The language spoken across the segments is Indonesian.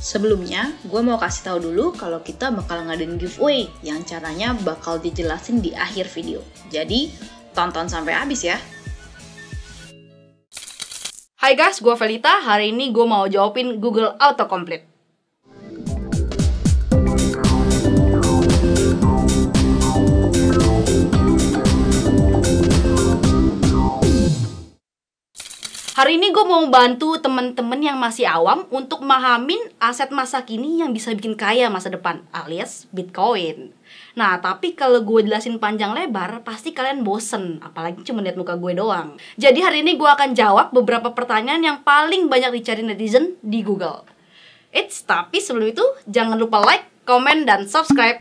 Sebelumnya, gue mau kasih tahu dulu kalau kita bakal ngadain giveaway yang caranya bakal dijelasin di akhir video. Jadi, tonton sampai habis ya. Hai guys, gue Velita. Hari ini gue mau jawabin Google Autocomplete. Hari ini gue mau bantu temen-temen yang masih awam untuk memahamin aset masa kini yang bisa bikin kaya masa depan, alias Bitcoin. Nah, tapi kalau gue jelasin panjang lebar, pasti kalian bosen, apalagi cuma lihat muka gue doang. Jadi hari ini gue akan jawab beberapa pertanyaan yang paling banyak dicari netizen di Google. Tapi sebelum itu, jangan lupa like, komen, dan subscribe.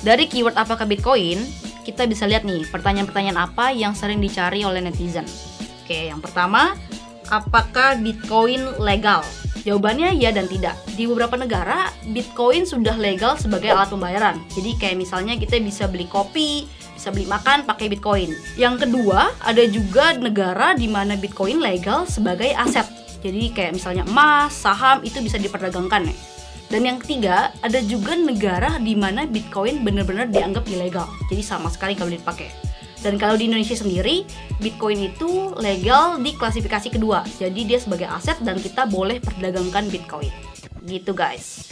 Dari keyword apakah Bitcoin, kita bisa lihat nih pertanyaan-pertanyaan apa yang sering dicari oleh netizen. Oke, yang pertama, apakah Bitcoin legal? Jawabannya ya dan tidak. Di beberapa negara, Bitcoin sudah legal sebagai alat pembayaran. Jadi kayak misalnya kita bisa beli kopi, bisa beli makan pakai Bitcoin. Yang kedua, ada juga negara di mana Bitcoin legal sebagai aset. Jadi kayak misalnya emas, saham itu bisa diperdagangkan ya. Dan yang ketiga, ada juga negara di mana Bitcoin benar-benar dianggap ilegal. Jadi sama sekali nggak boleh dipakai. Dan kalau di Indonesia sendiri, Bitcoin itu legal di klasifikasi kedua. Jadi dia sebagai aset dan kita boleh perdagangkan Bitcoin. Gitu guys.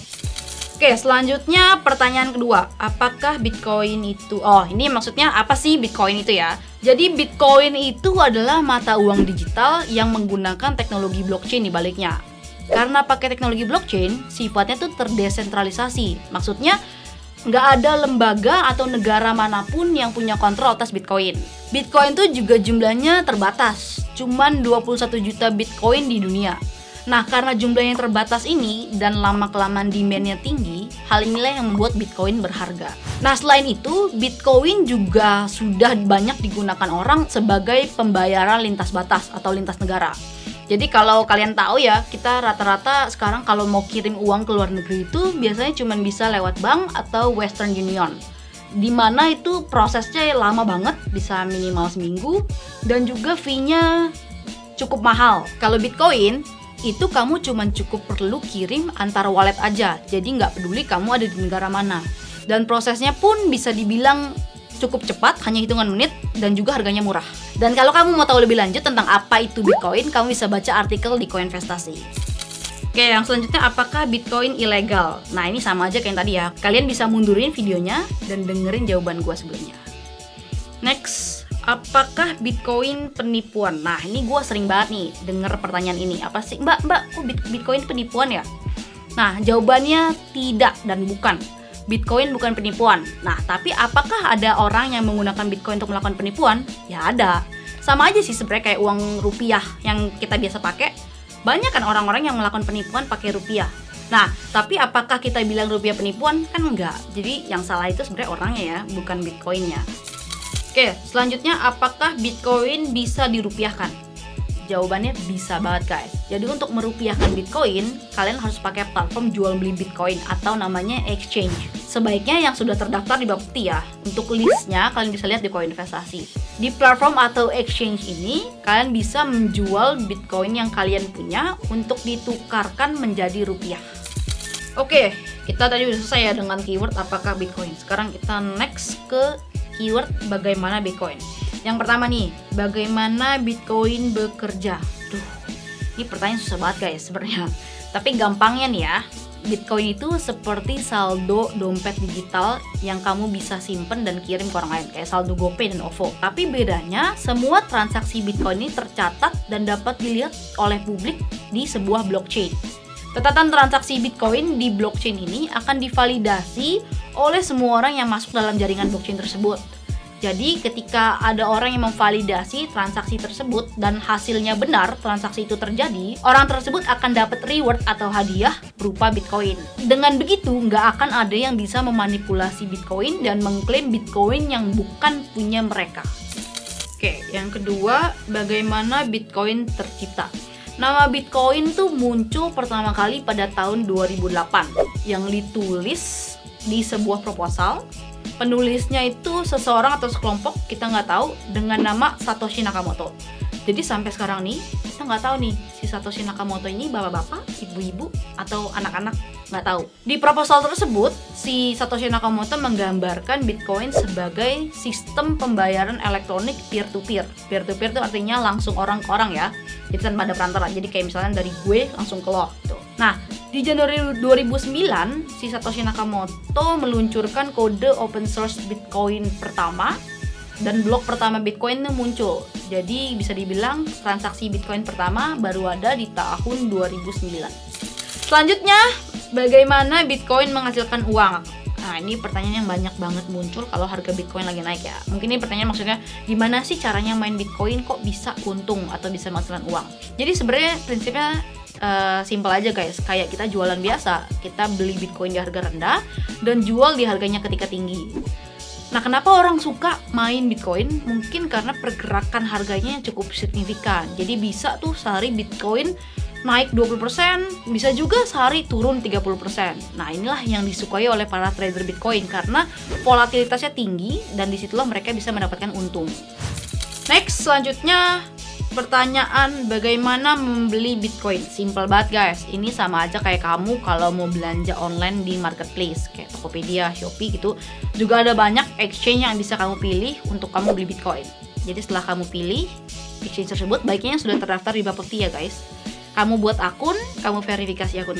Oke, selanjutnya pertanyaan kedua. Apakah Bitcoin itu... ini maksudnya apa sih Bitcoin itu ya? Jadi Bitcoin itu adalah mata uang digital yang menggunakan teknologi blockchain di baliknya. Karena pakai teknologi blockchain, sifatnya tuh terdesentralisasi. Maksudnya, nggak ada lembaga atau negara manapun yang punya kontrol atas Bitcoin. Bitcoin tuh juga jumlahnya terbatas, cuman 21 juta Bitcoin di dunia. Nah, karena jumlahnya terbatas ini dan lama-kelamaan demand-nya tinggi, hal inilah yang membuat Bitcoin berharga. Nah, selain itu, Bitcoin juga sudah banyak digunakan orang sebagai pembayaran lintas batas atau lintas negara. Jadi kalau kalian tahu ya, kita rata-rata sekarang kalau mau kirim uang ke luar negeri itu biasanya cuma bisa lewat bank atau Western Union. Dimana itu prosesnya lama banget, bisa minimal seminggu, dan juga fee-nya cukup mahal. Kalau Bitcoin, itu kamu cuma cukup perlu kirim antar wallet aja, jadi nggak peduli kamu ada di negara mana. Dan prosesnya pun bisa dibilang cukup cepat, hanya hitungan menit, dan juga harganya murah. Dan kalau kamu mau tahu lebih lanjut tentang apa itu Bitcoin, kamu bisa baca artikel di Koinvestasi. Oke, yang selanjutnya, apakah Bitcoin ilegal? Nah, ini sama aja kayak yang tadi ya. Kalian bisa mundurin videonya dan dengerin jawaban gua sebelumnya. Next, apakah Bitcoin penipuan? Nah, ini gua sering banget nih denger pertanyaan ini. Apa sih, Mbak, kok Bitcoin penipuan ya? Nah, jawabannya tidak dan bukan. Bitcoin bukan penipuan. Nah, tapi apakah ada orang yang menggunakan Bitcoin untuk melakukan penipuan? Ya ada. Sama aja sih sebenarnya kayak uang rupiah yang kita biasa pakai. Banyak kan orang-orang yang melakukan penipuan pakai rupiah. Nah, tapi apakah kita bilang rupiah penipuan? Kan enggak. Jadi yang salah itu sebenarnya orangnya ya, bukan Bitcoinnya. Oke, selanjutnya apakah Bitcoin bisa dirupiahkan? Jawabannya bisa banget guys. Jadi untuk merupiahkan Bitcoin, kalian harus pakai platform jual beli Bitcoin atau namanya exchange. Sebaiknya yang sudah terdaftar di Bapepti ya. Untuk listnya kalian bisa lihat di Koinvestasi. Di platform atau exchange ini, kalian bisa menjual Bitcoin yang kalian punya untuk ditukarkan menjadi rupiah. Oke, kita tadi udah selesai ya dengan keyword apakah Bitcoin. Sekarang kita next ke keyword bagaimana Bitcoin. Yang pertama nih, bagaimana Bitcoin bekerja? Ini pertanyaan susah banget guys sebenarnya. Tapi gampangnya nih ya, Bitcoin itu seperti saldo dompet digital yang kamu bisa simpen dan kirim ke orang lain, kayak saldo GoPay dan OVO. Tapi bedanya, semua transaksi Bitcoin ini tercatat dan dapat dilihat oleh publik di sebuah blockchain. Catatan transaksi Bitcoin di blockchain ini akan divalidasi oleh semua orang yang masuk dalam jaringan blockchain tersebut. Jadi ketika ada orang yang memvalidasi transaksi tersebut dan hasilnya benar transaksi itu terjadi, orang tersebut akan dapat reward atau hadiah berupa Bitcoin. Dengan begitu, nggak akan ada yang bisa memanipulasi Bitcoin dan mengklaim Bitcoin yang bukan punya mereka. Oke, yang kedua, bagaimana Bitcoin tercipta? Nama Bitcoin tuh muncul pertama kali pada tahun 2008 yang ditulis di sebuah proposal. Penulisnya itu seseorang atau sekelompok, kita nggak tahu, dengan nama Satoshi Nakamoto. Jadi sampai sekarang nih, kita nggak tahu nih si Satoshi Nakamoto ini bapak-bapak, ibu-ibu, atau anak-anak, nggak tahu. Di proposal tersebut, si Satoshi Nakamoto menggambarkan Bitcoin sebagai sistem pembayaran elektronik peer-to-peer. Peer-to-peer itu artinya langsung orang ke orang ya, jadi tanpa ada perantara. Jadi kayak misalnya dari gue langsung ke lo gitu. Nah, di Januari 2009, si Satoshi Nakamoto meluncurkan kode open source Bitcoin pertama, dan blok pertama Bitcoin itu muncul. Jadi bisa dibilang transaksi Bitcoin pertama baru ada di tahun 2009. Selanjutnya, bagaimana Bitcoin menghasilkan uang? Nah, ini pertanyaan yang banyak banget muncul kalau harga Bitcoin lagi naik ya. Mungkin ini pertanyaan maksudnya, gimana sih caranya main Bitcoin kok bisa untung atau bisa menghasilkan uang? Jadi sebenarnya prinsipnya simpel aja guys, kayak kita jualan biasa. Kita beli Bitcoin di harga rendah dan jual di harganya ketika tinggi. Nah, kenapa orang suka main Bitcoin? Mungkin karena pergerakan harganya yang cukup signifikan. Jadi bisa tuh sehari Bitcoin naik 20%, bisa juga sehari turun 30%. Nah, inilah yang disukai oleh para trader Bitcoin karena volatilitasnya tinggi dan disitulah mereka bisa mendapatkan untung. Next, selanjutnya pertanyaan bagaimana membeli Bitcoin. Simple banget guys, ini sama aja kayak kamu kalau mau belanja online di marketplace kayak Tokopedia, Shopee gitu. Juga ada banyak exchange yang bisa kamu pilih untuk kamu beli Bitcoin. Jadi setelah kamu pilih exchange tersebut, baiknya yang sudah terdaftar di Bapepti ya guys. Kamu buat akun, kamu verifikasi akun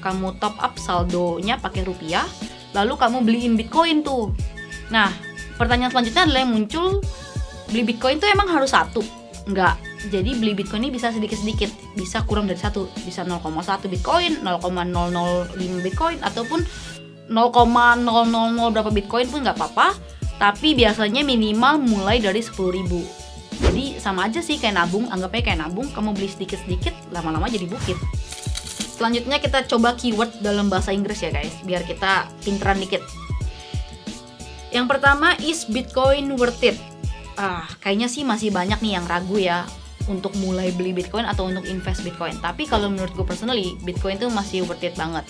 kamu top up saldonya pakai rupiah, lalu kamu beliin Bitcoin tuh. Nah, pertanyaan selanjutnya adalah yang muncul, beli Bitcoin tuh emang harus satu? Enggak. Jadi beli Bitcoin ini bisa sedikit-sedikit, bisa kurang dari satu, bisa 0,1 Bitcoin, 0,005 Bitcoin, ataupun 0,000 berapa Bitcoin pun nggak apa-apa. Tapi biasanya minimal mulai dari 10.000. Jadi sama aja sih kayak nabung, anggapnya kayak nabung, kamu beli sedikit-sedikit, lama-lama jadi bukit. Selanjutnya kita coba keyword dalam bahasa Inggris ya guys, biar kita pinteran dikit. Yang pertama, is Bitcoin worth it? Kayaknya sih masih banyak nih yang ragu ya untuk mulai beli Bitcoin atau untuk invest Bitcoin. Tapi kalau menurut gue personally, Bitcoin itu masih worth it banget.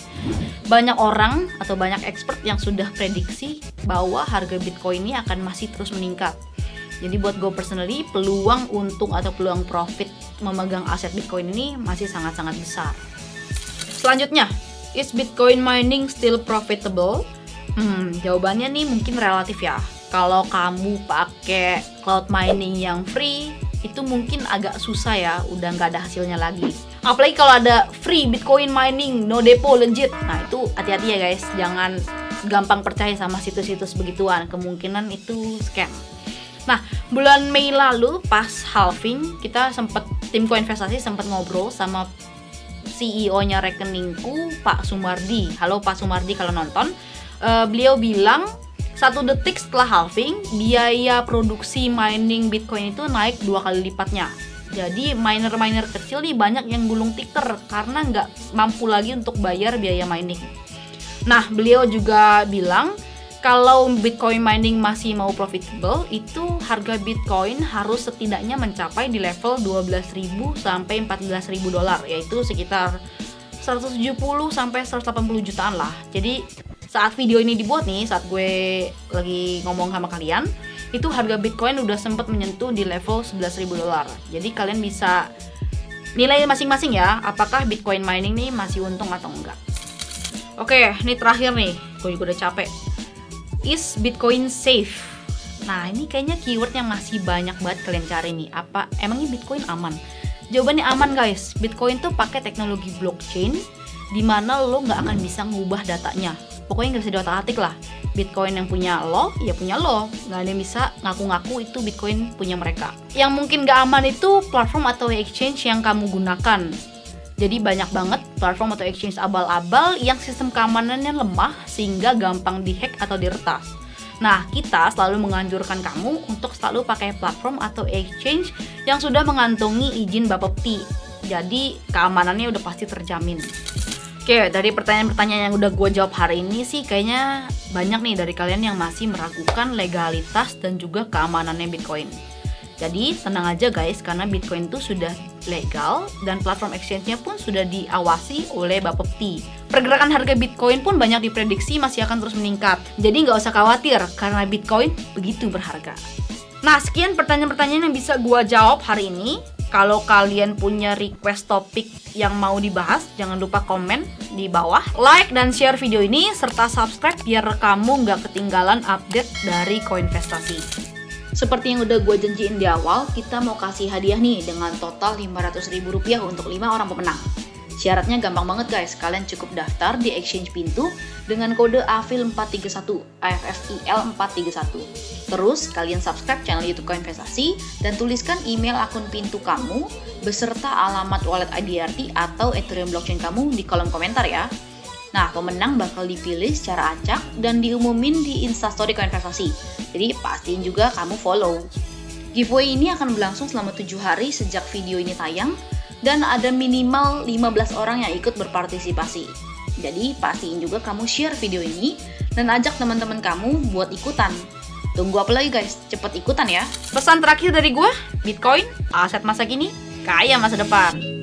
Banyak orang atau banyak expert yang sudah prediksi bahwa harga Bitcoin ini akan masih terus meningkat. Jadi buat gue personally, peluang untung atau peluang profit memegang aset Bitcoin ini masih sangat-sangat besar. Selanjutnya, is Bitcoin mining still profitable? Jawabannya nih mungkin relatif ya. Kalau kamu pakai cloud mining yang free, itu mungkin agak susah ya, udah nggak ada hasilnya lagi. Apalagi kalau ada free Bitcoin mining, no depo, legit. Nah itu hati-hati ya guys, jangan gampang percaya sama situs-situs begituan, kemungkinan itu scam. Nah, bulan Mei lalu pas halving, kita tim koinvestasi sempat ngobrol sama CEO-nya rekeningku, Pak Sumardi. Halo Pak Sumardi kalau nonton. Beliau bilang 1 detik setelah halving, biaya produksi mining Bitcoin itu naik 2 kali lipatnya. Jadi miner-miner kecil nih banyak yang gulung tikar karena nggak mampu lagi untuk bayar biaya mining. Nah, beliau juga bilang kalau Bitcoin mining masih mau profitable, itu harga Bitcoin harus setidaknya mencapai di level 12.000 sampai 14.000 dolar, yaitu sekitar 170 sampai 180 jutaan lah. Jadi saat video ini dibuat nih, saat gue lagi ngomong sama kalian, itu harga Bitcoin udah sempat menyentuh di level 11.000 dolar. Jadi kalian bisa nilai masing-masing ya, apakah Bitcoin mining nih masih untung atau enggak. Oke, ini terakhir nih, gue juga udah capek. Is Bitcoin safe? Nah, ini kayaknya keyword yang masih banyak banget kalian cari nih. Apa emangnya Bitcoin aman? Jawabannya aman guys. Bitcoin tuh pakai teknologi blockchain, dimana lo nggak akan bisa ngubah datanya. Pokoknya nggak bisa diotak-atik lah. Bitcoin yang punya lo, ya punya lo. Nggak ada yang bisa ngaku-ngaku itu Bitcoin punya mereka. Yang mungkin nggak aman itu platform atau exchange yang kamu gunakan. Jadi banyak banget platform atau exchange abal-abal yang sistem keamanannya lemah sehingga gampang dihack atau diretas. Nah, kita selalu menganjurkan kamu untuk selalu pakai platform atau exchange yang sudah mengantongi izin Bapepti. Jadi keamanannya udah pasti terjamin. Oke, dari pertanyaan-pertanyaan yang udah gue jawab hari ini sih kayaknya banyak nih dari kalian yang masih meragukan legalitas dan juga keamanannya Bitcoin. Jadi tenang aja guys, karena Bitcoin itu sudah legal dan platform exchange-nya pun sudah diawasi oleh Bapepti. Pergerakan harga Bitcoin pun banyak diprediksi masih akan terus meningkat. Jadi nggak usah khawatir karena Bitcoin begitu berharga. Nah, sekian pertanyaan-pertanyaan yang bisa gua jawab hari ini. Kalau kalian punya request topik yang mau dibahas, jangan lupa komen di bawah, like dan share video ini, serta subscribe biar kamu nggak ketinggalan update dari Koinvestasi. Seperti yang udah gue janjiin di awal, kita mau kasih hadiah nih dengan total Rp500.000 untuk 5 orang pemenang. Syaratnya gampang banget guys, kalian cukup daftar di Exchange Pintu dengan kode AFIL431, AFFIL431. Terus kalian subscribe channel YouTube Koinvestasi dan tuliskan email akun Pintu kamu beserta alamat wallet IDRT atau Ethereum blockchain kamu di kolom komentar ya. Nah, pemenang bakal dipilih secara acak dan diumumin di Instastory Koinvestasi. Jadi pastiin juga kamu follow. Giveaway ini akan berlangsung selama 7 hari sejak video ini tayang dan ada minimal 15 orang yang ikut berpartisipasi. Jadi pastiin juga kamu share video ini dan ajak teman-teman kamu buat ikutan. Tunggu apa lagi guys? Cepet ikutan ya. Pesan terakhir dari gue, Bitcoin, aset masa kini, kaya masa depan.